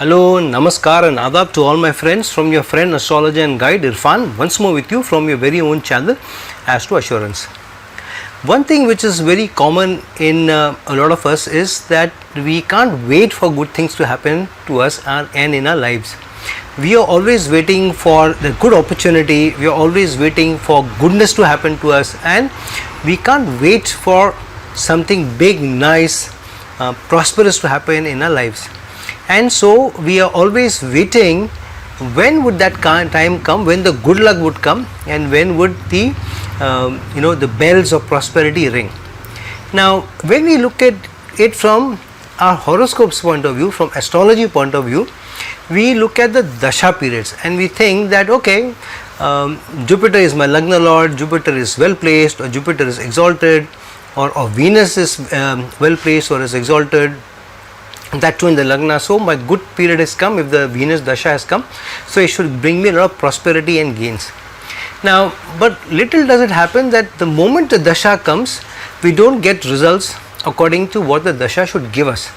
Hello, Namaskar and Adab to all my friends from your friend astrologer and guide Irfan, once more with you from your very own channel Astro Assurance. One thing which is very common in a lot of us is that we can't wait for good things to happen to us and in our lives. We are always waiting for the good opportunity, we are always waiting for goodness to happen to us, and we can't wait for something big, nice, prosperous to happen in our lives. And so we are always waiting when would that time come, when the good luck would come, and when would the the bells of prosperity ring. Now when we look at it from our horoscopes point of view, from astrology point of view, we look at the dasha periods and we think that okay, Jupiter is my Lagna lord, Jupiter is well placed, or Jupiter is exalted, or Venus is well placed or is exalted, that too in the Lagna. So my good period has come if the Venus Dasha has come, so it should bring me a lot of prosperity and gains. Now but little does it happen that the moment the Dasha comes, we don't get results according to what the Dasha should give us.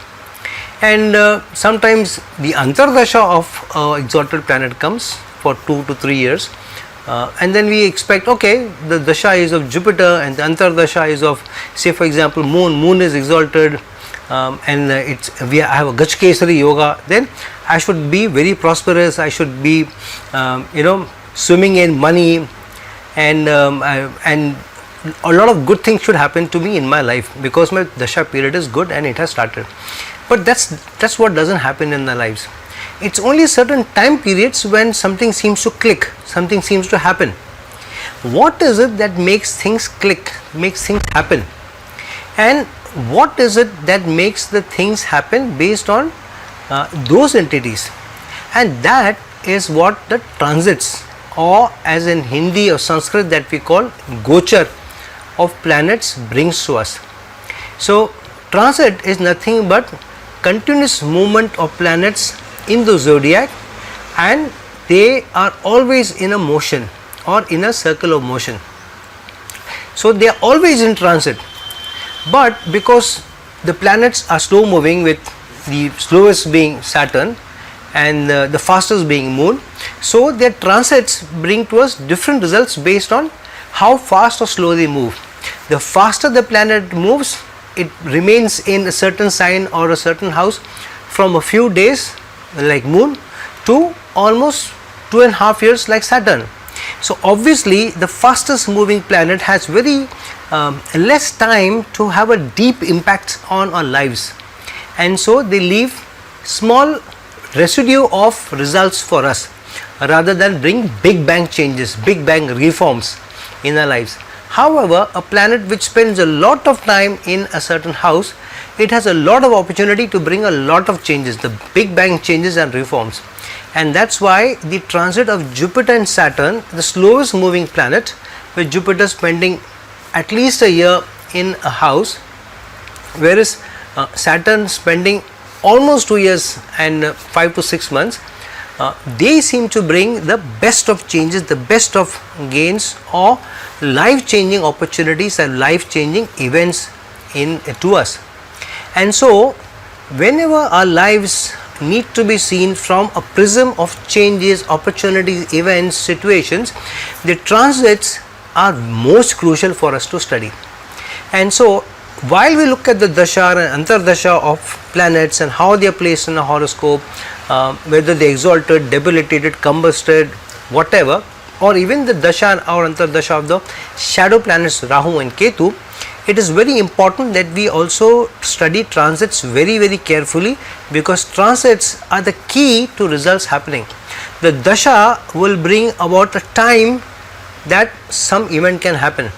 And sometimes the Antardasha of exalted planet comes for 2 to 3 years, and then we expect okay, the Dasha is of Jupiter and the Antardasha is of, say for example, Moon is exalted, and I have a Gajkesari yoga, then I should be very prosperous, I should be swimming in money, and a lot of good things should happen to me in my life because my Dasha period is good and it has started. But that's what doesn't happen in our lives. It's only certain time periods when something seems to click, something seems to happen. What is it that makes things click, makes things happen? And what is it that makes the things happen based on those entities? And that is what the transits, or as in Hindi or Sanskrit that we call Gochar of planets, brings to us. So transit is nothing but continuous movement of planets in the zodiac, and they are always in a motion or in a circle of motion. So they are always in transit. But because the planets are slow moving, with the slowest being Saturn and the fastest being Moon, so their transits bring to us different results based on how fast or slow they move. The faster the planet moves, it remains in a certain sign or a certain house from a few days like Moon to almost 2.5 years like Saturn. So obviously the fastest moving planet has very less time to have a deep impact on our lives, and so they leave small residue of results for us rather than bring big bang changes, big bang reforms in our lives. However, a planet which spends a lot of time in a certain house, it has a lot of opportunity to bring a lot of changes, the big bang changes and reforms. And that's why the transit of Jupiter and Saturn, the slowest moving planet, with Jupiter spending at least a year in a house, whereas Saturn spending almost 2 years and 5 to 6 months, they seem to bring the best of changes, the best of gains, or life changing opportunities and life changing events to us. And so whenever our lives need to be seen from a prism of changes, opportunities, events, situations, the transits are most crucial for us to study. And so while we look at the Dasha and Antardasha of planets and how they are placed in a horoscope, whether they exalted, debilitated, combusted, whatever, or even the Dasha or Antardasha of the shadow planets Rahu and Ketu, it is very important that we also study transits very, very carefully, because transits are the key to results happening. The Dasha will bring about a time that some event can happen.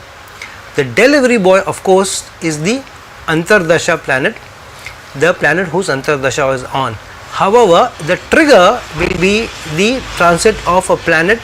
The delivery boy, of course, is the Antardasha planet, the planet whose Antardasha is on. However, the trigger will be the transit of a planet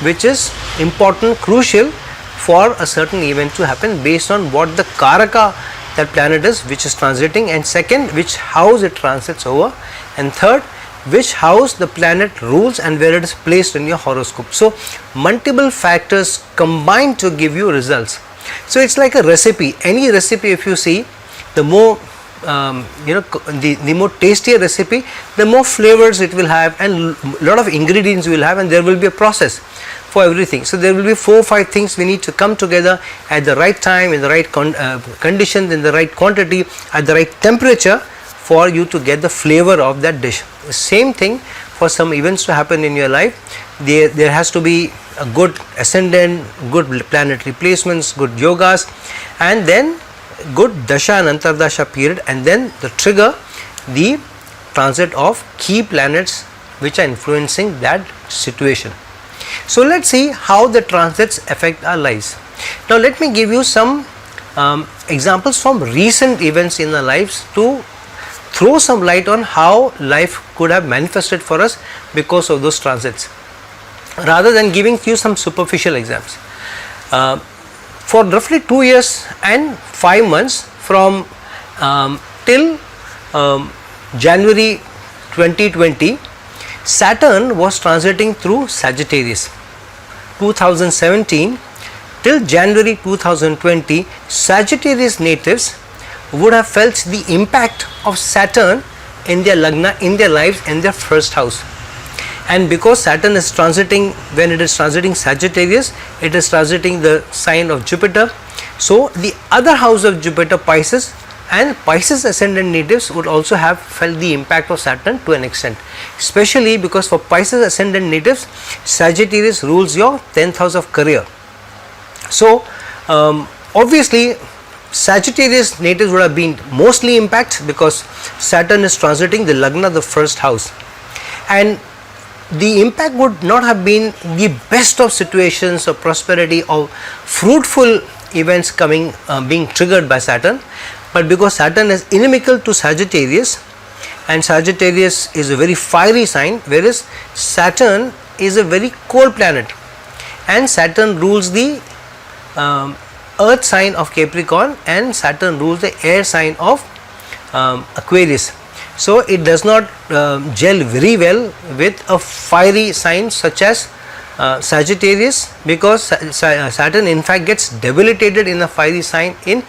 which is important, crucial for a certain event to happen based on what the Karaka that planet is which is transiting, and second, which house it transits over, and third, which house the planet rules and where it is placed in your horoscope. So multiple factors combine to give you results. So it's like a recipe. Any recipe, if you see, the more the more tastier recipe, the more flavors it will have and lot of ingredients you will have, and there will be a process for everything. So there will be 4 or 5 things we need to come together at the right time, in the right conditions, in the right quantity, at the right temperature for you to get the flavor of that dish. The same thing for some events to happen in your life. There has to be a good ascendant, good planetary placements, good yogas, and then good dasha and antardasha period, and then the trigger, the transit of key planets which are influencing that situation. So let's see how the transits affect our lives. Now let me give you some examples from recent events in our lives to throw some light on how life could have manifested for us because of those transits, rather than giving you some superficial exams. For roughly 2 years and 5 months from till January 2020, Saturn was transiting through Sagittarius. 2017 till January 2020, Sagittarius natives would have felt the impact of Saturn in their lagna, in their lives, in their first house. And because Saturn is transiting, when it is transiting Sagittarius, it is transiting the sign of Jupiter. So the other house of Jupiter, Pisces, and Pisces ascendant natives would also have felt the impact of Saturn to an extent, especially because for Pisces ascendant natives, Sagittarius rules your 10th house of career. So obviously Sagittarius natives would have been mostly impacted because Saturn is transiting the lagna, the first house, and the impact would not have been the best of situations of prosperity or fruitful events coming being triggered by Saturn. But because Saturn is inimical to Sagittarius, and Sagittarius is a very fiery sign, whereas Saturn is a very cold planet, and Saturn rules the earth sign of Capricorn, and Saturn rules the air sign of Aquarius. So it does not gel very well with a fiery sign such as Sagittarius, because Saturn in fact gets debilitated in a fiery sign in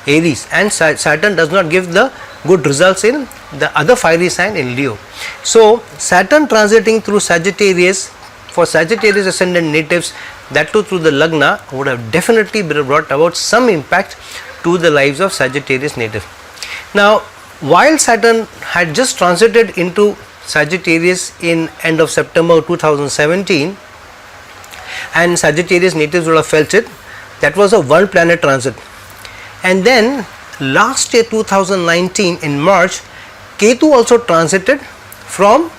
Aries, and Saturn does not give the good results in the other fiery sign in Leo. So Saturn transiting through Sagittarius, for Sagittarius ascendant natives, that too through the lagna, would have definitely brought about some impact to the lives of Sagittarius natives. Now while Saturn had just transited into Sagittarius in end of September 2017, and Sagittarius natives would have felt it, that was a one planet transit. And then last year 2019 in March, Ketu also transited from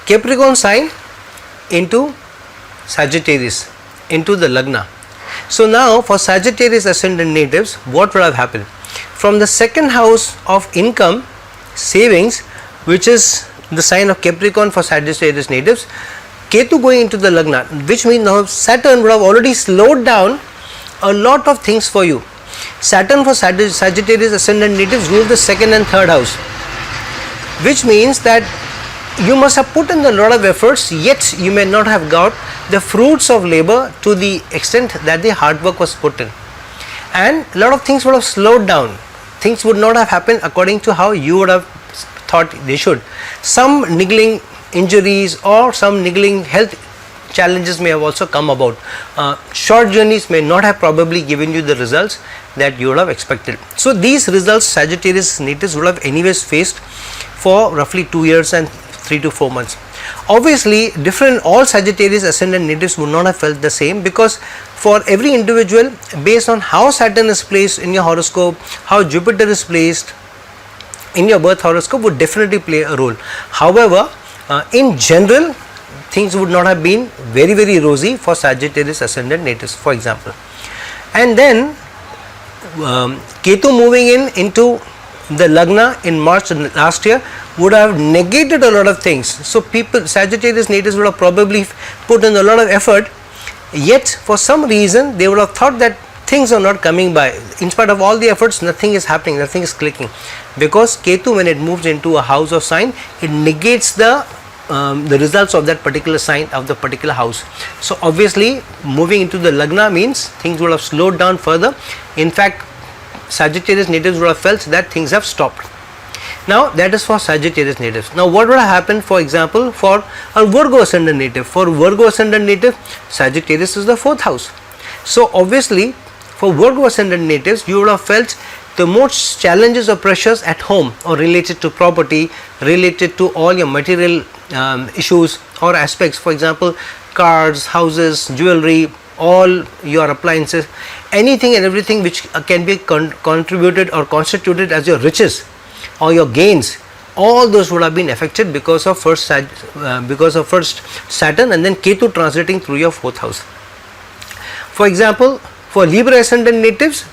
Capricorn sign into Sagittarius, into the lagna. So now for Sagittarius ascendant natives, what would have happened? From the second house of income, savings, which is the sign of Capricorn for Sagittarius natives, Ketu going into the lagna, which means now Saturn would have already slowed down a lot of things for you. Saturn for Sagittarius ascendant natives rules the second and third house, which means that you must have put in a lot of efforts, yet you may not have got the fruits of labor to the extent that the hard work was put in, and a lot of things would have slowed down. Things would not have happened according to how you would have thought they should. Some niggling injuries or some niggling health challenges may have also come about. Short journeys may not have probably given you the results that you would have expected. So these results Sagittarius natives would have anyways faced for roughly 2 years and 3 to 4 months. Obviously all Sagittarius ascendant natives would not have felt the same, because for every individual, based on how Saturn is placed in your horoscope, how Jupiter is placed in your birth horoscope, would definitely play a role. However, in general, things would not have been very, very rosy for Sagittarius ascendant natives, for example. And then Ketu moving into the lagna in March last year would have negated a lot of things. So Sagittarius natives would have probably put in a lot of effort, yet for some reason they would have thought that things are not coming by. In spite of all the efforts, nothing is happening, nothing is clicking, because Ketu, when it moves into a house of sign, it negates the results of that particular sign of the particular house. So obviously moving into the lagna means things would have slowed down further. In fact, Sagittarius natives would have felt that things have stopped. Now that is for Sagittarius natives. Now what would have happened, for example, for a Virgo ascendant native? For Virgo ascendant native, Sagittarius is the 4th house. So obviously for Virgo ascendant natives, you would have felt the most challenges or pressures at home, or related to property, related to all your material issues or aspects. For example, cars, houses, jewelry, all your appliances, anything and everything which can be contributed or constituted as your riches or your gains, all those would have been affected because of first Saturn and then Ketu transiting through your 4th house. For example, for Libra ascendant natives,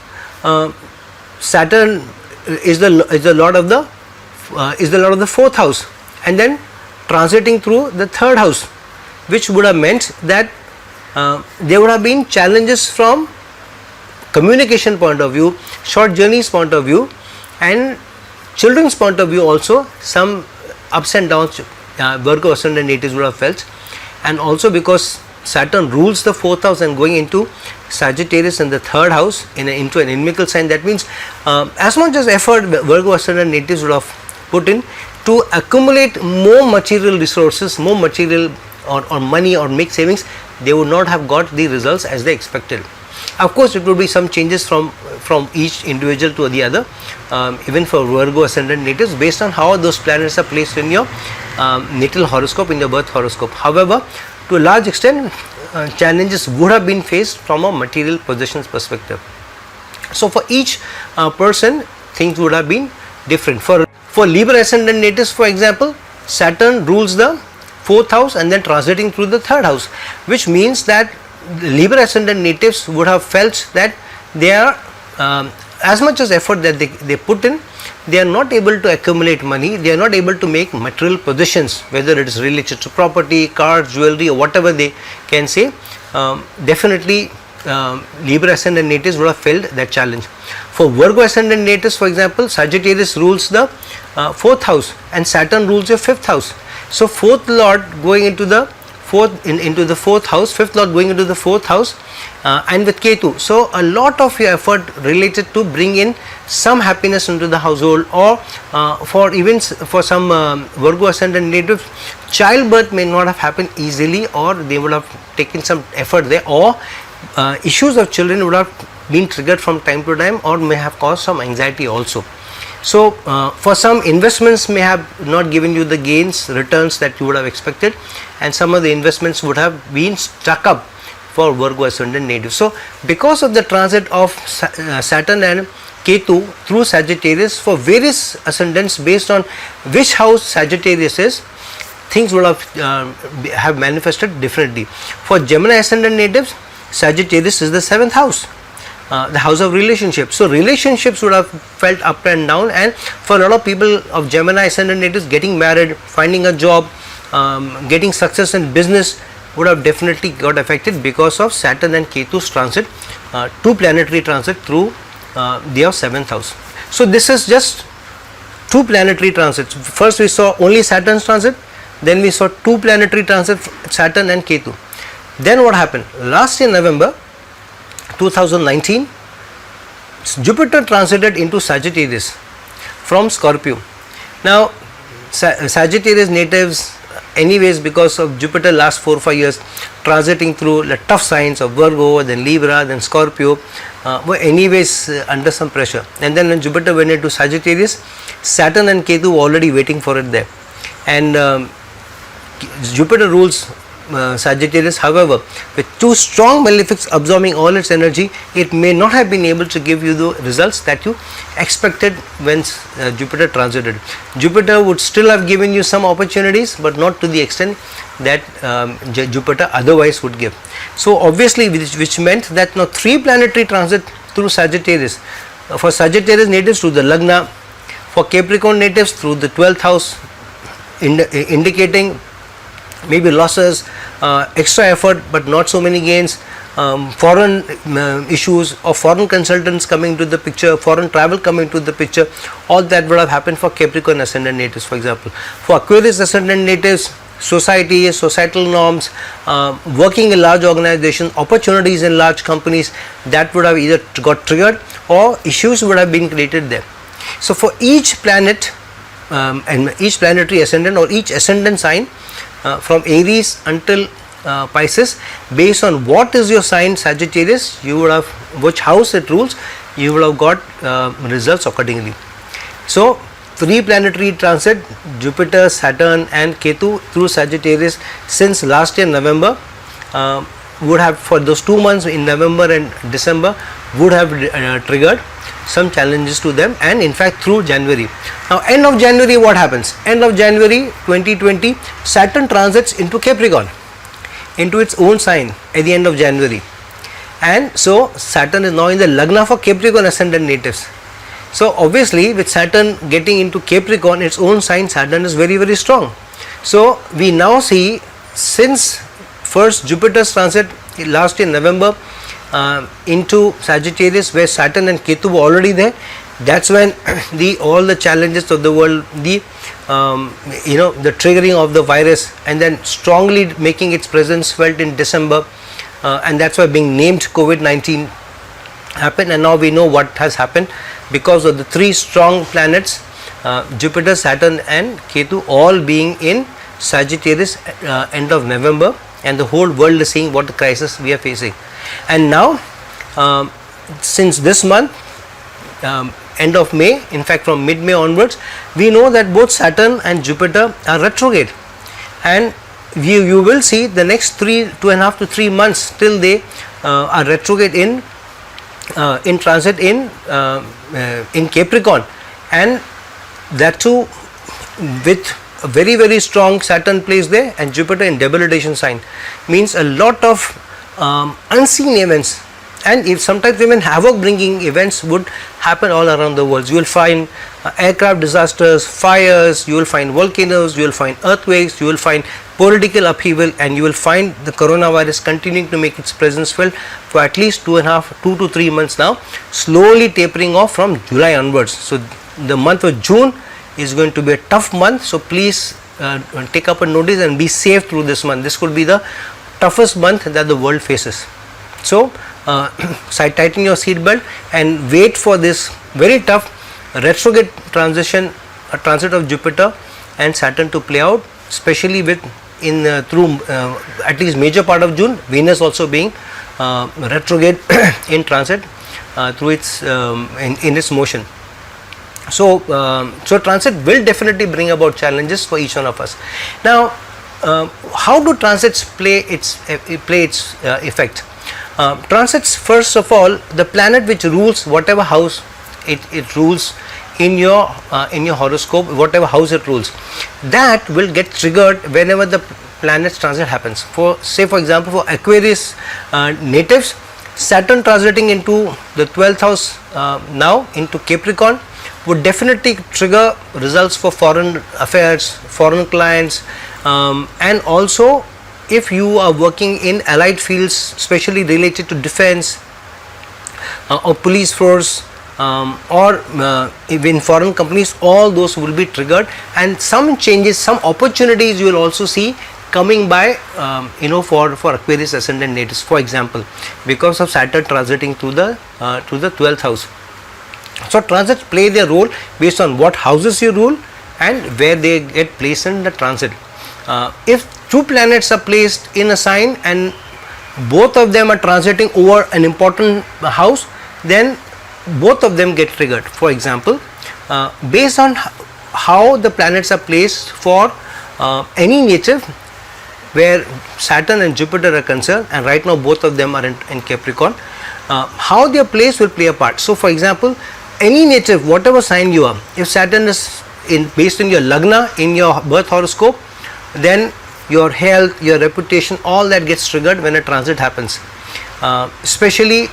Saturn is the lord of the 4th house and then transiting through the 3rd house, which would have meant that there would have been challenges from communication point of view, short journeys point of view, and children's point of view also. Some ups and downs Virgo ascendant natives would have felt, and also because Saturn rules the 4th house and going into Sagittarius in the 3rd house into an inimical sign. That means as much as effort Virgo ascendant natives would have put in to accumulate more material resources, more material or money, or make savings, they would not have got the results as they expected. Of course, it would be some changes from each individual to the other, even for Virgo ascendant natives, based on how those planets are placed in your natal horoscope, in your birth horoscope. However, to a large extent, challenges would have been faced from a material possessions perspective. So for each person, things would have been different. For Libra ascendant natives, for example, Saturn rules the 4th house and then transiting through the 3rd house, which means that Libra ascendant natives would have felt that they are as much as effort that they put in, they are not able to accumulate money, they are not able to make material possessions, whether it is related to property, cars, jewelry, or whatever they can say. Definitely Libra ascendant natives would have felt that challenge. For Virgo ascendant natives, for example, Sagittarius rules the 4th house and Saturn rules your 5th house. So 4th lord going into the 4th house, 5th lord going into the 4th house, and with Ketu. So a lot of your effort related to bring in some happiness into the household, or for some Virgo ascendant natives, childbirth may not have happened easily, or they would have taken some effort there, or issues of children would have been triggered from time to time, or may have caused some anxiety also. So for some, investments may have not given you the gains, returns that you would have expected, and some of the investments would have been stuck up for Virgo ascendant natives. So because of the transit of Saturn and Ketu through Sagittarius, for various ascendants, based on which house Sagittarius is, things would have manifested differently. For Gemini ascendant natives, Sagittarius is the 7th house, the house of relationships. So relationships would have felt up and down, and for a lot of people of Gemini ascendant natives, getting married, finding a job, getting success in business would have definitely got affected because of Saturn and Ketu's transit, two planetary transit through their 7th house. So this is just two planetary transits. First we saw only Saturn's transit, then we saw two planetary transits, Saturn and Ketu. Then what happened? Last year November 2019, Jupiter transited into Sagittarius from Scorpio. Now Sagittarius natives, anyways, because of Jupiter last 4 or 5 years transiting through the tough signs of Virgo, then Libra, then Scorpio, were anyways under some pressure. And then when Jupiter went into Sagittarius, Saturn and Ketu were already waiting for it there, and Jupiter rules Sagittarius. However, with two strong malefics absorbing all its energy, it may not have been able to give you the results that you expected when Jupiter transited. Jupiter would still have given you some opportunities, but not to the extent that Jupiter otherwise would give. So obviously, which meant that now 3 planetary transit through Sagittarius. For Sagittarius natives through the Lagna, for Capricorn natives through the 12th house, indicating maybe losses, extra effort but not so many gains, foreign issues or foreign consultants coming to the picture, foreign travel coming to the picture, all that would have happened for Capricorn ascendant natives, for example. For Aquarius ascendant natives, society, societal norms, working in large organizations, opportunities in large companies, that would have either got triggered or issues would have been created there. So for each planet and each planetary ascendant or each ascendant sign from Aries until Pisces, based on what is your sign Sagittarius, you would have, which house it rules, you would have got results accordingly. So 3 planetary transit, Jupiter, Saturn and Ketu through Sagittarius since last year November would have, for those 2 months in November and December, would have triggered some challenges to them, and in fact through January. Now end of January, what happens? End of January 2020, Saturn transits into Capricorn, into its own sign at the end of January, and so Saturn is now in the Lagna for Capricorn ascendant natives. So obviously with Saturn getting into Capricorn, its own sign, Saturn is very, very strong. So we now see, since first Jupiter's transit last year November into Sagittarius, where Saturn and Ketu were already there, that's when all the challenges of the world, the triggering of the virus, and then strongly making its presence felt in December, and that's why being named COVID-19 happened. And now we know what has happened because of the 3 strong planets, Jupiter, Saturn and Ketu, all being in Sagittarius end of November, and the whole world is seeing what the crisis we are facing. And now since this month, end of May, in fact from mid-May onwards, we know that both Saturn and Jupiter are retrograde, and you will see the next 2.5 to 3 months till they are retrograde in transit in Capricorn, and that too with a very, very strong Saturn place there and Jupiter in debilitation sign, means a lot of unseen events, and if sometimes even havoc bringing events would happen all around the world. You will find aircraft disasters, fires, you will find volcanoes, you will find earthquakes, you will find political upheaval, and you will find the coronavirus continuing to make its presence felt for at least 2 to 3 months now, slowly tapering off from July onwards. So the month of June is going to be a tough month, so please take up a notice and be safe through this month. This could be the toughest month that the world faces. So tighten your seat belt and wait for this very tough retrograde transit of Jupiter and Saturn to play out, especially with through at least major part of June, Venus also being retrograde in transit through its in its motion. So transit will definitely bring about challenges for each one of us. Now how do transits play its effect? Transits, first of all, the planet which rules whatever house it rules in your horoscope, whatever house it rules, that will get triggered whenever the planet's transit happens. For example, for Aquarius natives, Saturn transiting into the 12th house now into Capricorn would definitely trigger results for foreign affairs, foreign clients, and also if you are working in allied fields, especially related to defense or police force, or even foreign companies, all those will be triggered, and some changes, some opportunities you will also see coming by for Aquarius ascendant natives, for example, because of Saturn transiting to the 12th house. So transits play their role based on what houses you rule and where they get placed in the transit. If 2 planets are placed in a sign and both of them are transiting over an important house, then both of them get triggered. For example, based on how the planets are placed for any native where Saturn and Jupiter are concerned, and right now both of them are in Capricorn, how they are placed will play a part. So for example, any native, whatever sign you are, if Saturn is based on your Lagna in your birth horoscope, then your health, your reputation, all that gets triggered when a transit happens, especially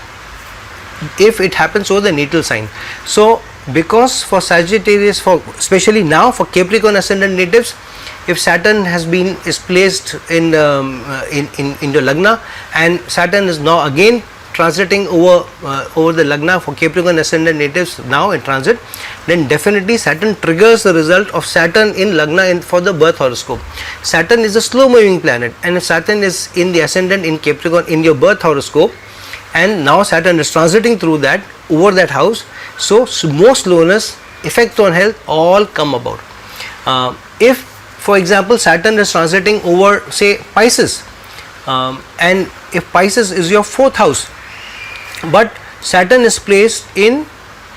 if it happens over the natal sign. So because for Sagittarius, especially now for Capricorn ascendant natives, if Saturn is placed in your Lagna and Saturn is now again transiting over the Lagna for Capricorn ascendant natives now in transit, then definitely Saturn triggers the result of Saturn in Lagna for the birth horoscope. Saturn is a slow moving planet, and if Saturn is in the ascendant in Capricorn in your birth horoscope, and now Saturn is transiting through that over that house, so more slowness, effects on health all come about. If for example Saturn is transiting over say Pisces, and if Pisces is your 4th house, but Saturn is placed in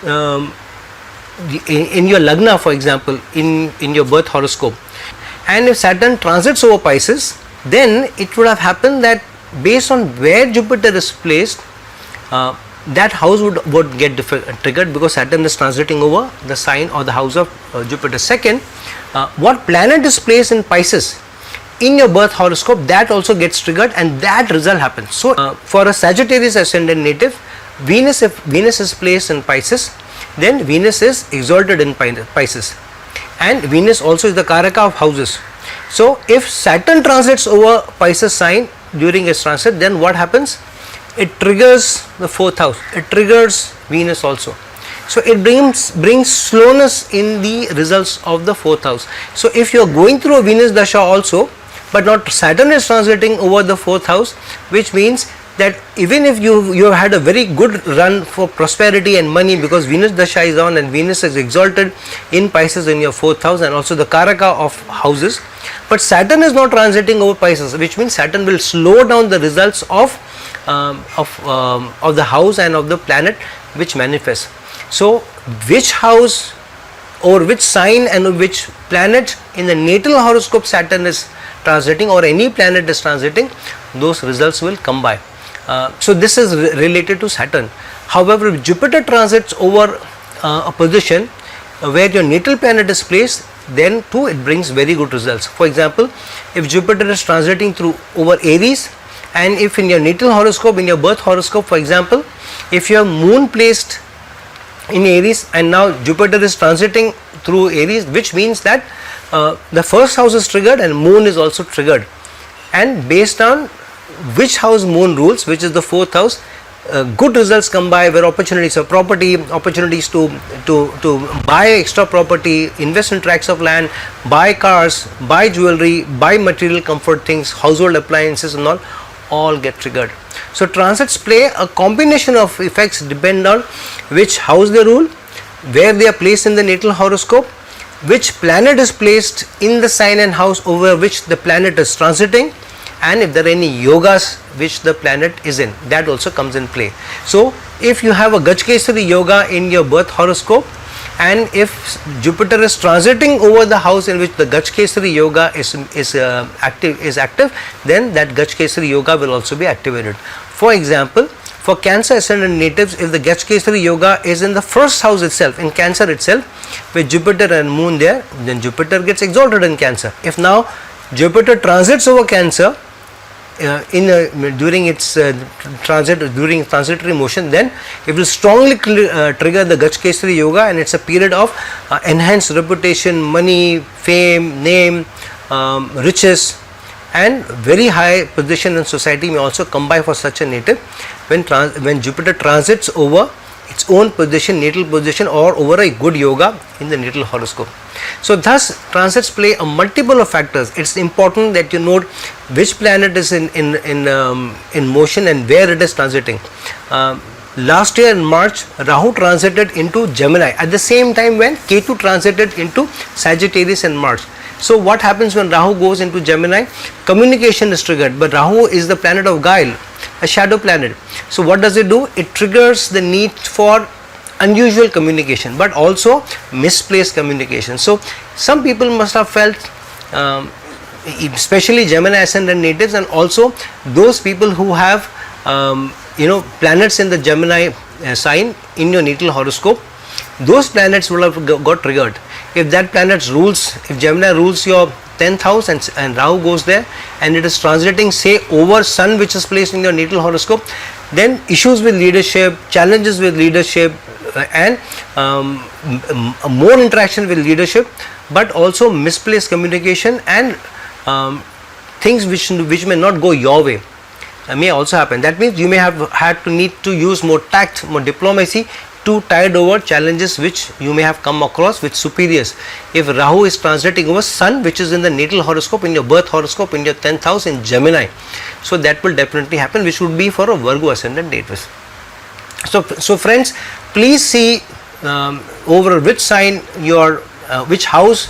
your Lagna, for example, in your birth horoscope, and if Saturn transits over Pisces, then it would have happened that based on where Jupiter is placed, that house would get triggered, because Saturn is transiting over the sign or the house of Jupiter. Second, what planet is placed in Pisces in your birth horoscope, that also gets triggered, and that result happens. So for a Sagittarius ascendant native, if Venus is placed in Pisces, then Venus is exalted in Pisces, and Venus also is the Karaka of houses. So if Saturn transits over Pisces sign during its transit, then what happens? It triggers the 4th house, it triggers Venus also. So it brings slowness in the results of the 4th house. So if you are going through a Venus Dasha also, but not Saturn is transiting over the 4th house, which means that even if you have had a very good run for prosperity and money, because Venus Dasha is on and Venus is exalted in Pisces in your 4th house and also the Karaka of houses, but Saturn is not transiting over Pisces, which means Saturn will slow down the results of the house and of the planet which manifests. So which house or which sign and which planet in the natal horoscope Saturn is transiting or any planet is transiting, those results will come by. So this is related to Saturn. However, if Jupiter transits over a position where your natal planet is placed, then too it brings very good results. For example, if Jupiter is transiting through over Aries, and if in your natal horoscope, in your birth horoscope, for example, if you have moon placed in Aries and now Jupiter is transiting through Aries, which means that the 1st house is triggered and moon is also triggered, and based on which house moon rules, which is the 4th house, good results come by, where opportunities of property, opportunities to buy extra property, invest in tracts of land, buy cars, buy jewelry, buy material comfort things, household appliances and all get triggered. So transits play a combination of effects, depend on which house they rule, where they are placed in the natal horoscope, which planet is placed in the sign and house over which the planet is transiting, and if there are any yogas which the planet is in, that also comes in play. So if you have a Gajkesari yoga in your birth horoscope, and if Jupiter is transiting over the house in which the Gajkesari yoga is active, then that Gajkesari yoga will also be activated. For example, for Cancer ascendant natives, if the Gajkesari yoga is in the 1st house itself, in Cancer itself, with Jupiter and moon there, then Jupiter gets exalted in Cancer. If now Jupiter transits over Cancer during its during transitory motion, then it will strongly trigger the Gajkesari yoga, and it's a period of enhanced reputation, money, fame, name, riches, and very high position in society may also come by for such a native when Jupiter transits over its own position, natal position, or over a good yoga in the natal horoscope. So thus transits play a multiple of factors. It's important that you note which planet is in motion and where it is transiting. Last year in March, Rahu transited into Gemini at the same time when Ketu transited into Sagittarius in March. So what happens when Rahu goes into Gemini? Communication is triggered, but Rahu is the planet of guile, a shadow planet. So what does it do? It triggers the need for unusual communication, but also misplaced communication. So some people must have felt, especially Gemini ascendant natives, and also those people who have planets in the Gemini sign in your natal horoscope, those planets will have got triggered. If that planet rules, if Gemini rules your 10th house and Rahu goes there and it is transiting say over Sun, which is placed in your natal horoscope, then issues with leadership, challenges with leadership, and more interaction with leadership, but also misplaced communication and things which may not go your way. may also happen. That means you may have had to need to use more tact, more diplomacy to tide over challenges which you may have come across with superiors. If Rahu is transiting over Sun, which is in the natal horoscope, in your birth horoscope, in your 10th house in Gemini, so that will definitely happen, which would be for a Virgo ascendant Davis. So friends, please see over which sign your which house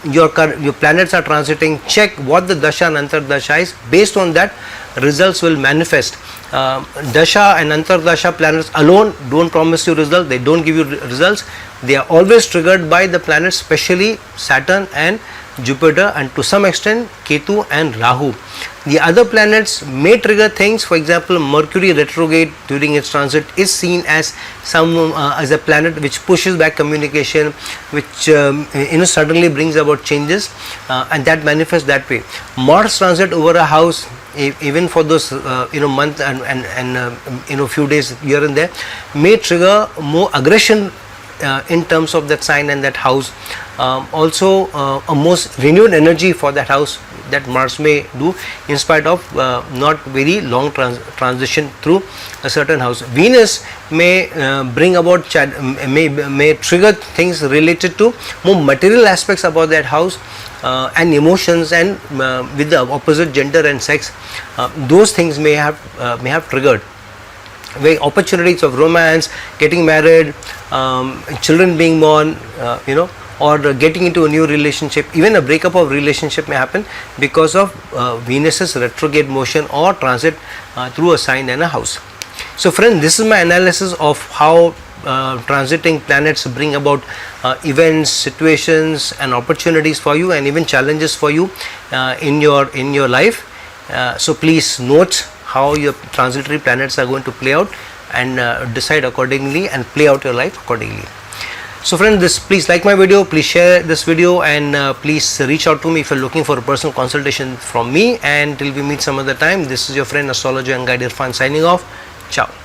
your planets are transiting. Check what the dasha and antardasha is. Based on that, results will manifest. Dasha and antardasha planets alone don't promise you results. They don't give you results. They are always triggered by the planets, especially Saturn and Jupiter, and to some extent Ketu and Rahu. The other planets may trigger things. For example, Mercury retrograde during its transit is seen as as a planet which pushes back communication, which suddenly brings about changes, and that manifests that way. Mars transit over a house, even for those month and few days here and there, may trigger more aggression in terms of that sign and that house. Also a most renewed energy for that house that Mars may do, in spite of not very long transition through a certain house. Venus may bring about may trigger things related to more material aspects about that house, and emotions, and with the opposite gender and sex. Those things may have triggered where opportunities of romance, getting married, children being born, or getting into a new relationship. Even a breakup of relationship may happen because of Venus's retrograde motion or transit through a sign and a house. So friends, this is my analysis of how transiting planets bring about events, situations and opportunities for you, and even challenges for you in your life. So please note how your transitory planets are going to play out, and decide accordingly and play out your life accordingly. So friends, please like my video, please share this video, and please reach out to me if you are looking for a personal consultation from me. And till we meet some other time, this is your friend, astrologer and guide Irfan, signing off. Ciao.